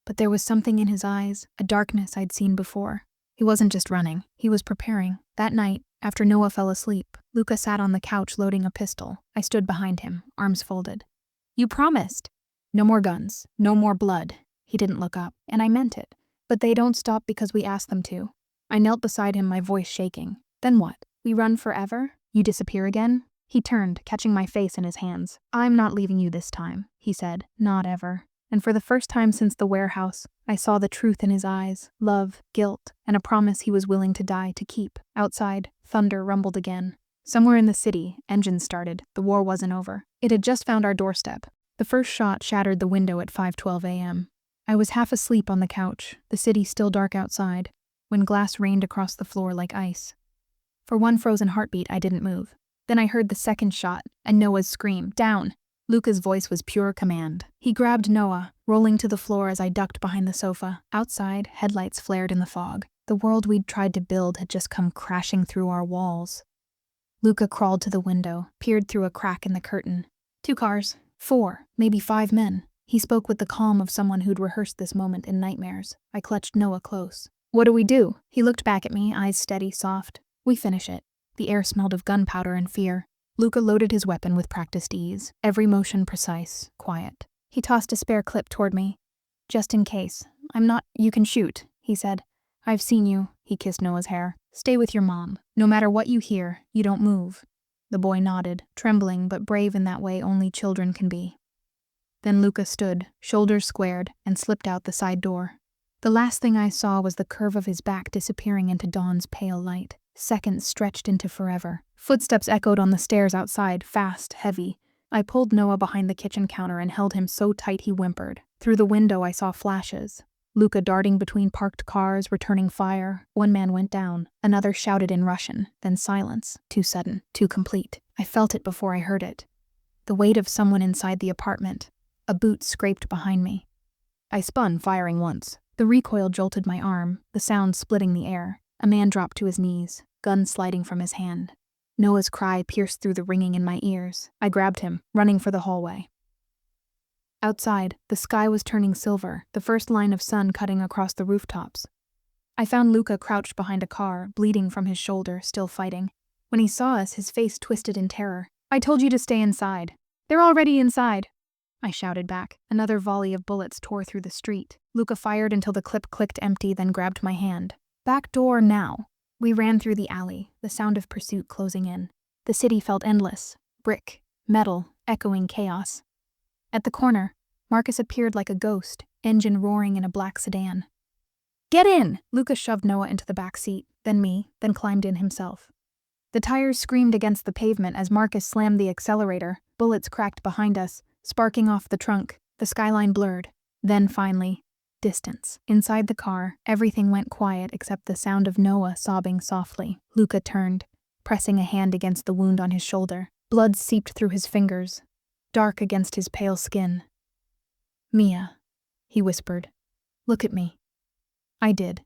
But there was something in his eyes, a darkness I'd seen before. He wasn't just running. He was preparing. That night, after Noah fell asleep, Luca sat on the couch loading a pistol. I stood behind him, arms folded. You promised. No more guns. No more blood. He didn't look up, and I meant it. But they don't stop because we ask them to. I knelt beside him, my voice shaking. Then what? We run forever? You disappear again? He turned, catching my face in his hands. I'm not leaving you this time, he said. Not ever. And for the first time since the warehouse, I saw the truth in his eyes, love, guilt, and a promise he was willing to die to keep. Outside, thunder rumbled again. Somewhere in the city, engines started. The war wasn't over. It had just found our doorstep. The first shot shattered the window at 5:12 a.m. I was half asleep on the couch, the city still dark outside, when glass rained across the floor like ice. For one frozen heartbeat, I didn't move. Then I heard the second shot, and Noah's scream, down. Luca's voice was pure command. He grabbed Noah, rolling to the floor as I ducked behind the sofa. Outside, headlights flared in the fog. The world we'd tried to build had just come crashing through our walls. Luca crawled to the window, peered through a crack in the curtain. 2 cars, 4, maybe 5 men. He spoke with the calm of someone who'd rehearsed this moment in nightmares. I clutched Noah close. What do we do? He looked back at me, eyes steady, soft. We finish it. The air smelled of gunpowder and fear. Luca loaded his weapon with practiced ease, every motion precise, quiet. He tossed a spare clip toward me. Just in case. You can shoot, he said. I've seen you, he kissed Noah's hair. Stay with your mom. No matter what you hear, you don't move. The boy nodded, trembling but brave in that way only children can be. Then Luca stood, shoulders squared, and slipped out the side door. The last thing I saw was the curve of his back disappearing into dawn's pale light. Seconds stretched into forever. Footsteps echoed on the stairs outside, fast, heavy. I pulled Noah behind the kitchen counter and held him so tight he whimpered. Through the window I saw flashes. Luca darting between parked cars, returning fire. One man went down. Another shouted in Russian. Then silence. Too sudden. Too complete. I felt it before I heard it. The weight of someone inside the apartment. A boot scraped behind me. I spun, firing once. The recoil jolted my arm, the sound splitting the air. A man dropped to his knees, gun sliding from his hand. Noah's cry pierced through the ringing in my ears. I grabbed him, running for the hallway. Outside, the sky was turning silver, the first line of sun cutting across the rooftops. I found Luca crouched behind a car, bleeding from his shoulder, still fighting. When he saw us, his face twisted in terror. I told you to stay inside. They're already inside, I shouted back. Another volley of bullets tore through the street. Luca fired until the clip clicked empty, then grabbed my hand. Back door now. We ran through the alley, the sound of pursuit closing in. The city felt endless. Brick, metal, echoing chaos. At the corner, Marcus appeared like a ghost, engine roaring in a black sedan. Get in! Luca shoved Noah into the back seat, then me, then climbed in himself. The tires screamed against the pavement as Marcus slammed the accelerator. Bullets cracked behind us, sparking off the trunk. The skyline blurred. Then finally, distance. Inside the car, everything went quiet except the sound of Noah sobbing softly. Luca turned, pressing a hand against the wound on his shoulder. Blood seeped through his fingers, dark against his pale skin. Mia, he whispered. Look at me. I did.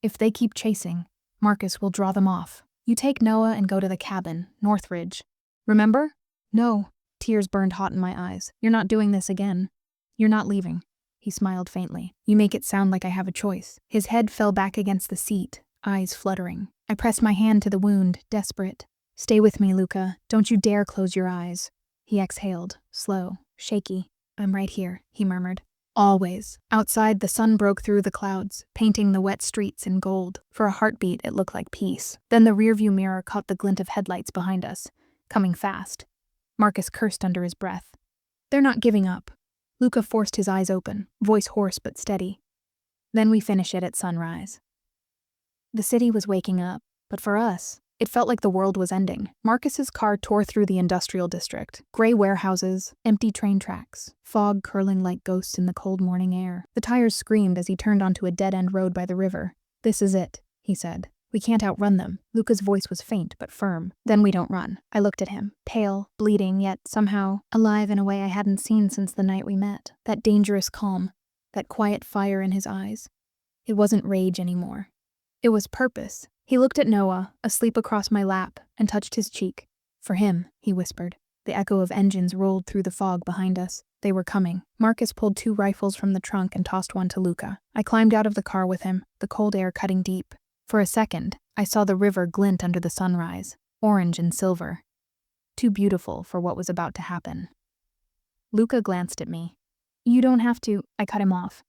If they keep chasing, Marcus will draw them off. You take Noah and go to the cabin, Northridge. Remember? No. Tears burned hot in my eyes. You're not doing this again. You're not leaving. He smiled faintly. You make it sound like I have a choice. His head fell back against the seat, eyes fluttering. I pressed my hand to the wound, desperate. Stay with me, Luca. Don't you dare close your eyes. He exhaled, slow, shaky. I'm right here, he murmured. Always. Outside, the sun broke through the clouds, painting the wet streets in gold. For a heartbeat, it looked like peace. Then the rearview mirror caught the glint of headlights behind us, coming fast. Marcus cursed under his breath. They're not giving up. Luca forced his eyes open, voice hoarse but steady. Then we finish it at sunrise. The city was waking up, but for us, it felt like the world was ending. Marcus's car tore through the industrial district. Gray warehouses, empty train tracks, fog curling like ghosts in the cold morning air. The tires screamed as he turned onto a dead-end road by the river. "This is it," he said. "We can't outrun them." Luca's voice was faint but firm. "Then we don't run." I looked at him, pale, bleeding, yet somehow alive in a way I hadn't seen since the night we met. That dangerous calm, that quiet fire in his eyes. It wasn't rage anymore. It was purpose. He looked at Noah, asleep across my lap, and touched his cheek. "For him," he whispered. The echo of engines rolled through the fog behind us. They were coming. Marcus pulled 2 rifles from the trunk and tossed one to Luca. I climbed out of the car with him, the cold air cutting deep. For a second, I saw the river glint under the sunrise, orange and silver. Too beautiful for what was about to happen. Luca glanced at me. "You don't have to," I cut him off.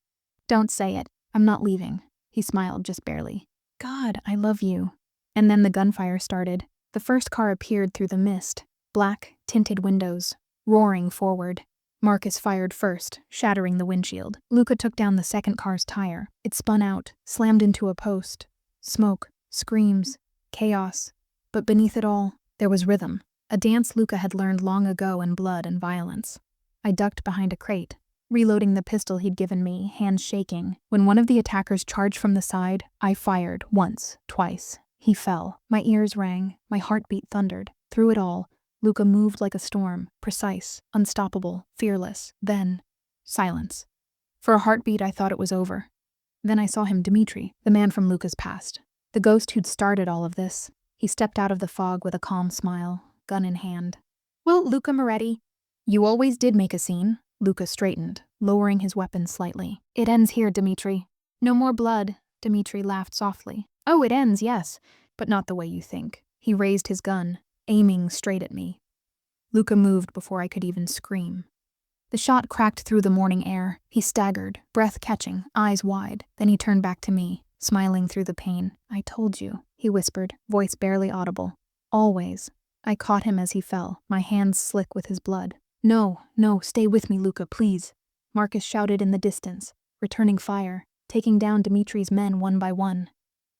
"Don't say it. I'm not leaving." He smiled, just barely. "God, I love you." And then the gunfire started. The first car appeared through the mist, black, tinted windows, roaring forward. Marcus fired first, shattering the windshield. Luca took down the second car's tire. It spun out, slammed into a post. Smoke, screams, chaos. But beneath it all, there was rhythm, a dance Luca had learned long ago in blood and violence. I ducked behind a crate, reloading the pistol he'd given me, hands shaking. When one of the attackers charged from the side, I fired once, twice. He fell. My ears rang, my heartbeat thundered. Through it all, Luca moved like a storm, precise, unstoppable, fearless. Then, silence. For a heartbeat, I thought it was over. Then I saw him, Dmitri, the man from Luca's past, the ghost who'd started all of this. He stepped out of the fog with a calm smile, gun in hand. "Well, Luca Moretti, you always did make a scene." Luca straightened, lowering his weapon slightly. "It ends here, Dmitri. No more blood." Dmitri laughed softly. "Oh, it ends, yes, but not the way you think." He raised his gun, aiming straight at me. Luca moved before I could even scream. The shot cracked through the morning air. He staggered, breath catching, eyes wide. Then he turned back to me, smiling through the pain. "I told you," he whispered, voice barely audible. "Always." I caught him as he fell, my hands slick with his blood. "No, stay with me, Luca, please." Marcus shouted in the distance, returning fire, taking down Dimitri's men one by one.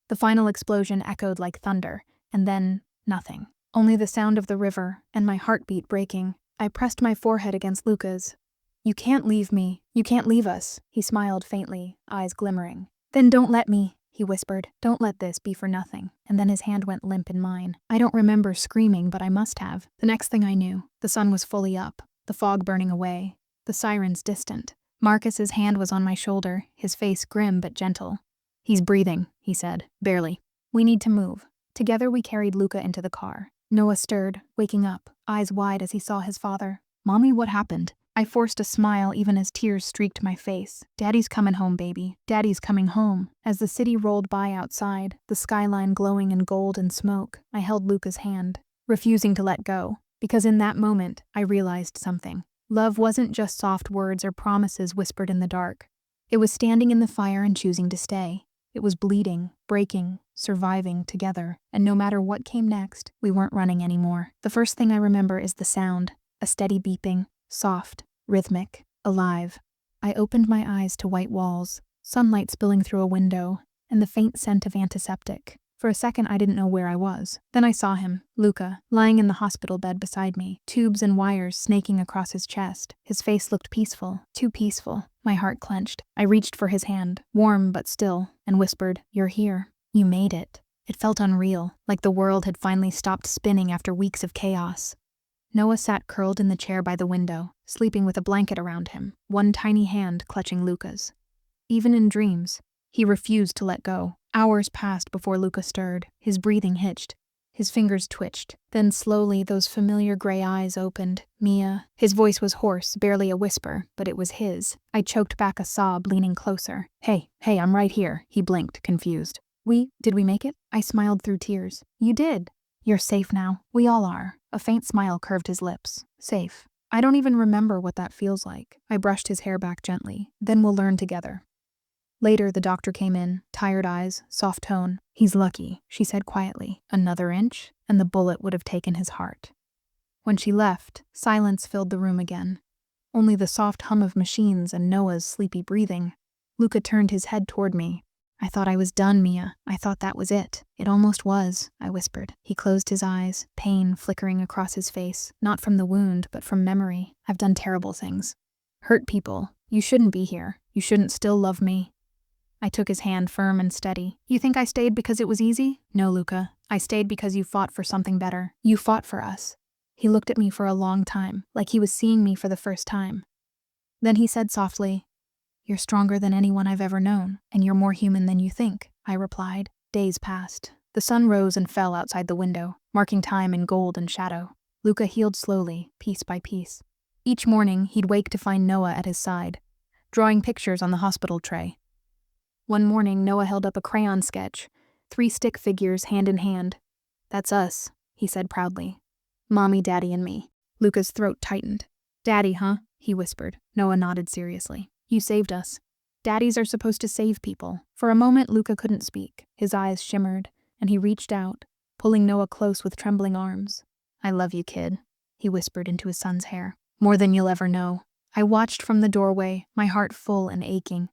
The final explosion echoed like thunder, and then nothing. Only the sound of the river and my heartbeat breaking. I pressed my forehead against Luca's. "You can't leave me. You can't leave us." He smiled faintly, eyes glimmering. "Then don't let me," he whispered. "Don't let this be for nothing." And then his hand went limp in mine. I don't remember screaming, but I must have. The next thing I knew, the sun was fully up, the fog burning away, the sirens distant. Marcus's hand was on my shoulder, his face grim but gentle. "He's breathing," he said, barely. "We need to move." Together we carried Luca into the car. Noah stirred, waking up, eyes wide as he saw his father. "Mommy, what happened?" I forced a smile even as tears streaked my face. "Daddy's coming home, baby. Daddy's coming home." As the city rolled by outside, the skyline glowing in gold and smoke, I held Luca's hand, refusing to let go, because in that moment, I realized something. Love wasn't just soft words or promises whispered in the dark. It was standing in the fire and choosing to stay. It was bleeding, breaking, surviving together, and no matter what came next, we weren't running anymore. The first thing I remember is the sound, a steady beeping, soft, rhythmic, alive. I opened my eyes to white walls, sunlight spilling through a window, and the faint scent of antiseptic. For a second, I didn't know where I was. Then I saw him, Luca, lying in the hospital bed beside me, tubes and wires snaking across his chest. His face looked peaceful, too peaceful. My heart clenched. I reached for his hand, warm but still, and whispered, "You're here. You made it." It felt unreal, like the world had finally stopped spinning after weeks of chaos. Noah sat curled in the chair by the window, sleeping with a blanket around him, one tiny hand clutching Luca's. Even in dreams, he refused to let go. Hours passed before Luca stirred, his breathing hitched. His fingers twitched. Then slowly those familiar gray eyes opened. "Mia." His voice was hoarse, barely a whisper, but it was his. I choked back a sob, leaning closer. Hey, I'm right here." He blinked, confused. Did we make it?" I smiled through tears. "You did. You're safe now. We all are." A faint smile curved his lips. "Safe." I don't even remember what that feels like. I brushed his hair back gently. Then we'll learn together. Later, the doctor came in, tired eyes, soft tone. He's lucky, she said quietly. Another inch, and the bullet would have taken his heart. When she left, silence filled the room again. Only the soft hum of machines and Noah's sleepy breathing. Luca turned his head toward me. I thought I was done, Mia. I thought that was it. It almost was, I whispered. He closed his eyes, pain flickering across his face, not from the wound, but from memory. I've done terrible things. Hurt people. You shouldn't be here. You shouldn't still love me. I took his hand firm and steady. You think I stayed because it was easy? No, Luca. I stayed because you fought for something better. You fought for us. He looked at me for a long time, like he was seeing me for the first time. Then he said softly, "You're stronger than anyone I've ever known, and you're more human than you think," I replied. Days passed. The sun rose and fell outside the window, marking time in gold and shadow. Luca healed slowly, piece by piece. Each morning, he'd wake to find Noah at his side, drawing pictures on the hospital tray. One morning, Noah held up a crayon sketch, 3 stick figures hand in hand. "That's us," he said proudly. "Mommy, Daddy, and me." Luca's throat tightened. "Daddy, huh?" he whispered. Noah nodded seriously. "You saved us. Daddies are supposed to save people." For a moment, Luca couldn't speak. His eyes shimmered, and he reached out, pulling Noah close with trembling arms. "I love you, kid," he whispered into his son's hair. "More than you'll ever know." I watched from the doorway, my heart full and aching.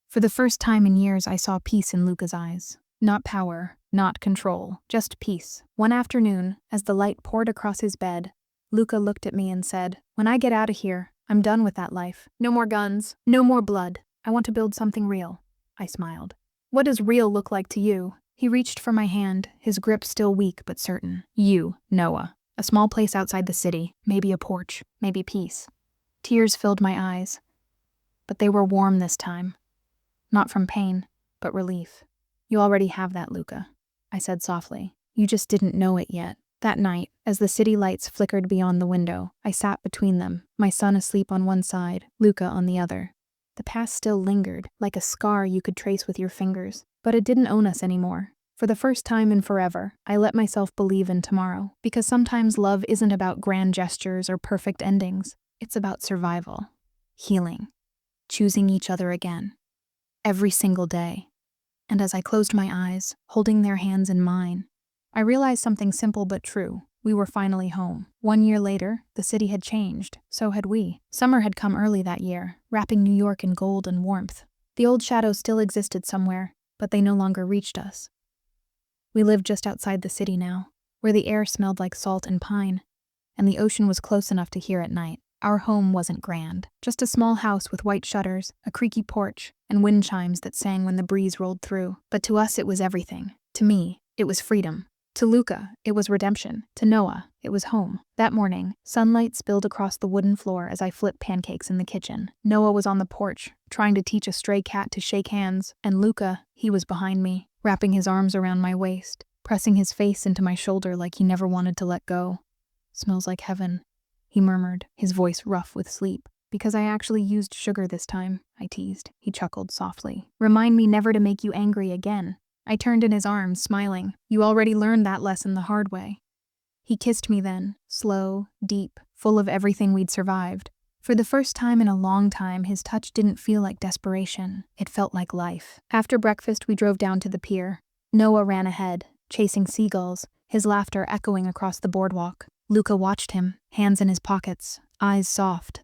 For the first time in years, I saw peace in Luca's eyes. Not power, not control, just peace. One afternoon, as the light poured across his bed, Luca looked at me and said, "When I get out of here, I'm done with that life. No more guns, no more blood. I want to build something real." I smiled. "What does real look like to you?" He reached for my hand, his grip still weak but certain. "You, Noah. A small place outside the city, maybe a porch, maybe peace." Tears filled my eyes, but they were warm this time. Not from pain, but relief. "You already have that, Luca," I said softly. "You just didn't know it yet." That night, as the city lights flickered beyond the window, I sat between them, my son asleep on one side, Luca on the other. The past still lingered, like a scar you could trace with your fingers, but it didn't own us anymore. For the first time in forever, I let myself believe in tomorrow, because sometimes love isn't about grand gestures or perfect endings. It's about survival, healing, choosing each other again. Every single day. And as I closed my eyes, holding their hands in mine, I realized something simple but true. We were finally home. 1 year later, the city had changed. So had we. Summer had come early that year, wrapping New York in gold and warmth. The old shadows still existed somewhere, but they no longer reached us. We lived just outside the city now, where the air smelled like salt and pine, and the ocean was close enough to hear at night. Our home wasn't grand, just a small house with white shutters, a creaky porch, and wind chimes that sang when the breeze rolled through. But to us, it was everything. To me, it was freedom. To Luca, it was redemption. To Noah, it was home. That morning, sunlight spilled across the wooden floor as I flipped pancakes in the kitchen. Noah was on the porch, trying to teach a stray cat to shake hands, and Luca, he was behind me, wrapping his arms around my waist, pressing his face into my shoulder like he never wanted to let go. "Smells like heaven," he murmured, his voice rough with sleep. "Because I actually used sugar this time," I teased. He chuckled softly. "Remind me never to make you angry again." I turned in his arms, smiling. "You already learned that lesson the hard way." He kissed me then, slow, deep, full of everything we'd survived. For the first time in a long time, his touch didn't feel like desperation. It felt like life. After breakfast, we drove down to the pier. Noah ran ahead, chasing seagulls, his laughter echoing across the boardwalk. Luca watched him, hands in his pockets, eyes soft.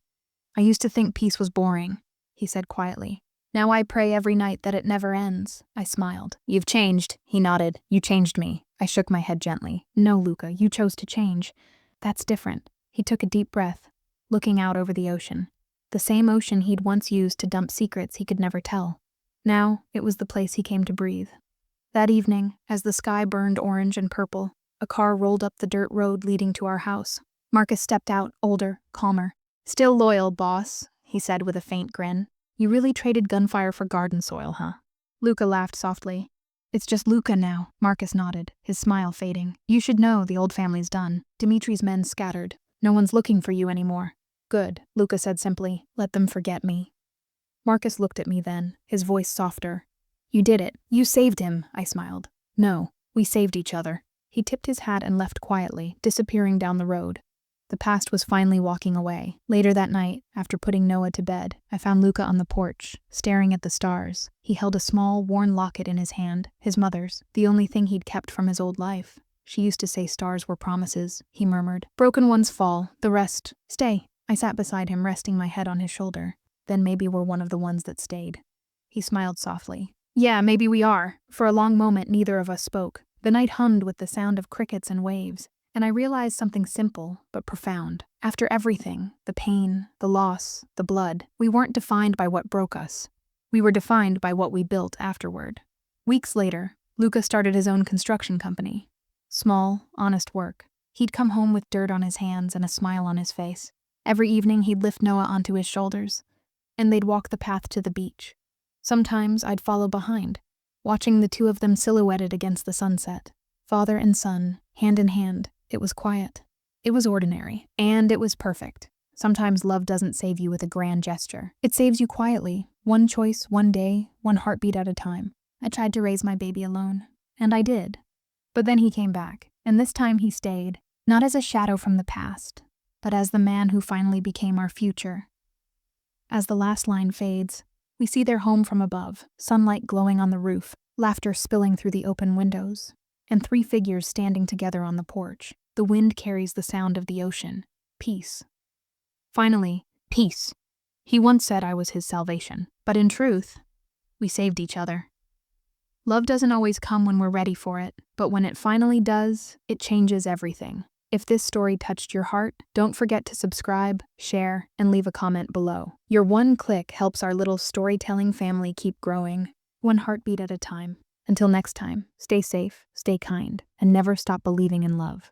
"I used to think peace was boring," he said quietly. "Now I pray every night that it never ends." I smiled. "You've changed," he nodded. "You changed me." I shook my head gently. "No, Luca, you chose to change. That's different." He took a deep breath, looking out over the ocean. The same ocean he'd once used to dump secrets he could never tell. Now, it was the place he came to breathe. That evening, as the sky burned orange and purple, a car rolled up the dirt road leading to our house. Marcus stepped out, older, calmer. "Still loyal, boss," he said with a faint grin. "You really traded gunfire for garden soil, huh?" Luca laughed softly. "It's just Luca now," Marcus nodded, his smile fading. "You should know the old family's done. Dimitri's men scattered. No one's looking for you anymore." "Good," Luca said simply. "Let them forget me." Marcus looked at me then, his voice softer. "You did it. You saved him," I smiled. "No, we saved each other." He tipped his hat and left quietly, disappearing down the road. The past was finally walking away. Later that night, after putting Noah to bed, I found Luca on the porch, staring at the stars. He held a small, worn locket in his hand, his mother's, the only thing he'd kept from his old life. She used to say stars were promises, he murmured. Broken ones fall, the rest stay. I sat beside him, resting my head on his shoulder. Then maybe we're one of the ones that stayed. He smiled softly. Yeah, maybe we are. For a long moment, neither of us spoke. The night hummed with the sound of crickets and waves, and I realized something simple but profound. After everything, the pain, the loss, the blood, we weren't defined by what broke us. We were defined by what we built afterward. Weeks later, Luca started his own construction company. Small, honest work. He'd come home with dirt on his hands and a smile on his face. Every evening he'd lift Noah onto his shoulders, and they'd walk the path to the beach. Sometimes I'd follow behind, watching the two of them silhouetted against the sunset. Father and son, hand in hand. It was quiet. It was ordinary. And it was perfect. Sometimes love doesn't save you with a grand gesture. It saves you quietly, one choice, one day, one heartbeat at a time. I tried to raise my baby alone, and I did. But then he came back, and this time he stayed, not as a shadow from the past, but as the man who finally became our future. As the last line fades, we see their home from above, sunlight glowing on the roof, laughter spilling through the open windows, and three figures standing together on the porch. The wind carries the sound of the ocean. Peace. Finally, peace. He once said I was his salvation, but in truth, we saved each other. Love doesn't always come when we're ready for it, but when it finally does, it changes everything. If this story touched your heart, don't forget to subscribe, share, and leave a comment below. Your one click helps our little storytelling family keep growing, one heartbeat at a time. Until next time, stay safe, stay kind, and never stop believing in love.